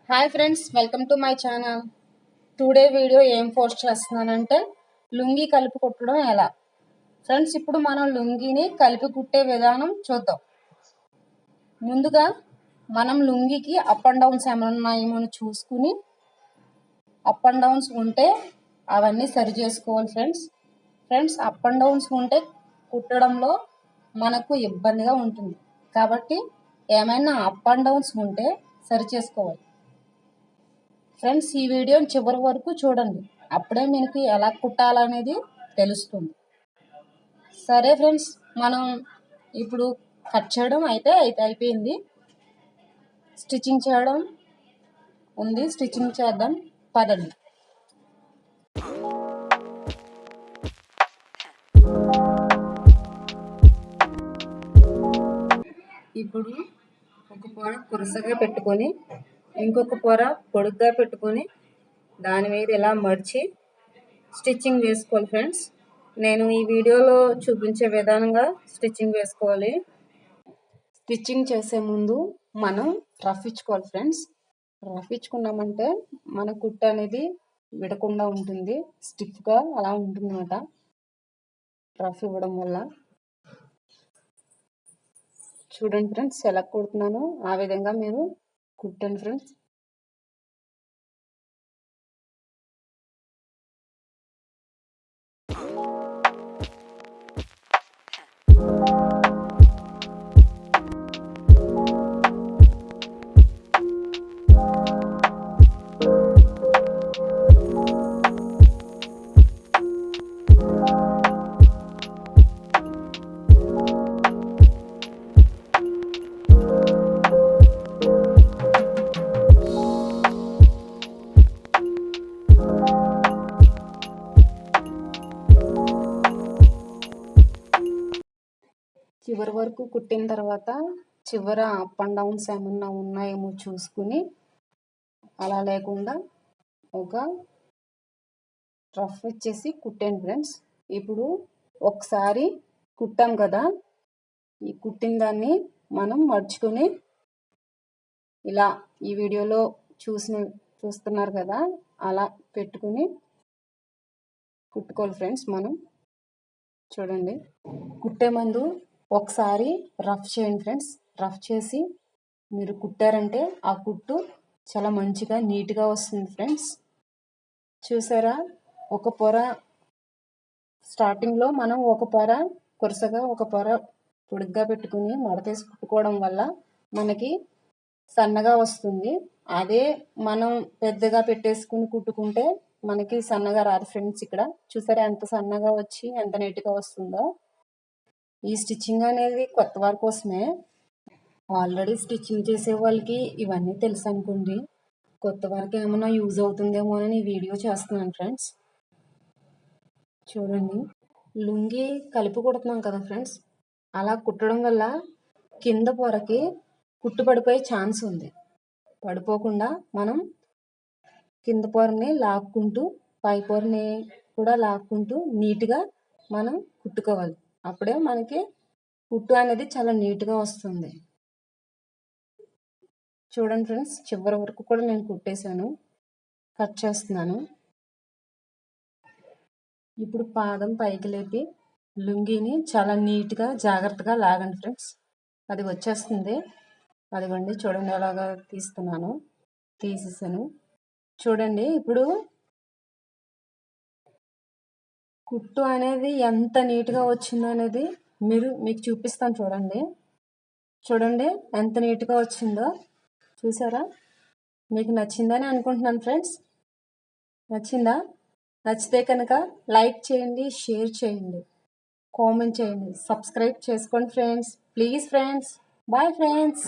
Hi friends, welcome to my channel. Today video ఏం post చేస్తున్నానంటే లుంగీ కలిపి కుట్టడం ఎలా. ఫ్రెండ్స్, ఇప్పుడు మనం లుంగీని కలిపి కుట్టే విధానం చూద్దాం. ముందుగా మనం లుంగీకి అప్ అండ్ డౌన్స్ ఏమైనా ఉన్నాయేమో చూసుకుని, అప్ అండ్ డౌన్స్ ఉంటే అవన్నీ సరి చేసుకోవాలి ఫ్రెండ్స్ అప్ అండ్ డౌన్స్ ఉంటే కుట్టడంలో మనకు ఇబ్బందిగా ఉంటుంది కాబట్టి ఏమైనా అప్ అండ్ డౌన్స్ ఉంటే సరి చేసుకోవాలి. ఫ్రెండ్స్, ఈ వీడియోని చివరి వరకు చూడండి, అప్పుడే మీకు ఎలా కుట్టాలనేది తెలుస్తుంది. సరే ఫ్రెండ్స్, మనం ఇప్పుడు కట్ చేయడం అయితే అయిపోయింది. స్టిచ్చింగ్ చేయడం ఉంది, స్టిచ్చింగ్ చేద్దాం పదండి. ఇప్పుడు ఒక పొర కురసగా పెట్టుకొని ఇంకొక పొర పొడుగ్గా పెట్టుకొని దాని మీద ఇలా మడిచి స్టిచ్చింగ్ వేసుకోవాలి ఫ్రెండ్స్. నేను ఈ వీడియోలో చూపించే విధానంగా స్టిచ్చింగ్ వేసుకోవాలి. స్టిచ్చింగ్ చేసే ముందు మనం రఫ్ ఇచ్చుకోవాలి ఫ్రెండ్స్. రఫ్ ఇచ్చుకున్నామంటే మన కుట్టు అనేది విడకుండా ఉంటుంది, స్టిఫ్గా అలా ఉంటుంది అన్నమాట రఫ్ ఇవ్వడం వల్ల. చూడండి ఫ్రెండ్స్, ఎలా కుడుతున్నానో ఆ విధంగా మీరు కుట్టండి ఫ్రెండ్స్. చివరి వరకు కుట్టిన తర్వాత చివర అప్ అండ్ డౌన్స్ ఏమన్నా ఉన్నాయేమో చూసుకుని, అలా లేకుండా ఒక రఫ్ ఇచ్చేసి కుట్టండి ఫ్రెండ్స్. ఇప్పుడు ఒకసారి కుట్టాం కదా, ఈ కుట్టిన దాన్ని మనం మడుచుకొని ఇలా ఈ వీడియోలో చూస్తున్నారు కదా, అలా పెట్టుకుని కుట్టుకోవాలి ఫ్రెండ్స్. మనం చూడండి, కుట్టే ముందు ఒకసారి రఫ్ చేయండి ఫ్రెండ్స్. రఫ్ చేసి మీరు కుట్టారంటే ఆ కుట్టు చాలా మంచిగా నీట్గా వస్తుంది ఫ్రెండ్స్. చూసారా, ఒక పొర స్టార్టింగ్లో మనం ఒక పొర కొరసగా ఒక పొర పొడుగ్గా పెట్టుకుని మడతేసి కుట్టుకోవడం వల్ల మనకి సన్నగా వస్తుంది. అదే మనం పెద్దగా పెట్టేసుకుని కుట్టుకుంటే మనకి సన్నగా రాదు ఫ్రెండ్స్. ఇక్కడ చూసారా ఎంత సన్నగా వచ్చి ఎంత నీట్గా వస్తుందో. ఈ స్టిచ్చింగ్ అనేది కొత్త వారి కోసమే. ఆల్రెడీ స్టిచ్చింగ్ చేసే వాళ్ళకి ఇవన్నీ తెలుసు అనుకోండి, కొత్త వారికి ఏమైనా యూజ్ అవుతుందేమో అని వీడియో చేస్తున్నాను ఫ్రెండ్స్. చూడండి, లుంగి కలిపి కుడుతున్నాం కదా ఫ్రెండ్స్, అలా కుట్టడం వల్ల కింద పొరకి కుట్టు పడిపోయే ఛాన్స్ ఉంది. పడిపోకుండా మనం కింద పొరని లాక్కుంటూ పై పొరని కూడా లాక్కుంటూ నీట్గా మనం కుట్టుకోవాలి. అప్పుడే మనకి కుట్టు అనేది చాలా నీట్గా వస్తుంది. చూడండి ఫ్రెండ్స్, చివరి వరకు కూడా నేను కుట్టేశాను, కట్ చేస్తున్నాను. ఇప్పుడు పాదం పైకి లేపి లుంగీని చాలా నీట్గా జాగ్రత్తగా లాగండి ఫ్రెండ్స్. అది వచ్చేస్తుంది. అదిగోండి, చూడండి ఎలాగా తీసేసాను. చూడండి, ఇప్పుడు కుట్టు అనేది ఎంత నీట్గా వచ్చిందో అనేది మీకు చూపిస్తాను. చూడండి ఎంత నీట్గా వచ్చిందో. చూసారా, మీకు నచ్చిందని అనుకుంటున్నాను ఫ్రెండ్స్. నచ్చిందా? నచ్చితే కనుక లైక్ చేయండి, షేర్ చేయండి, కామెంట్ చేయండి, సబ్స్క్రైబ్ చేసుకోండి friends. Please friends, bye friends.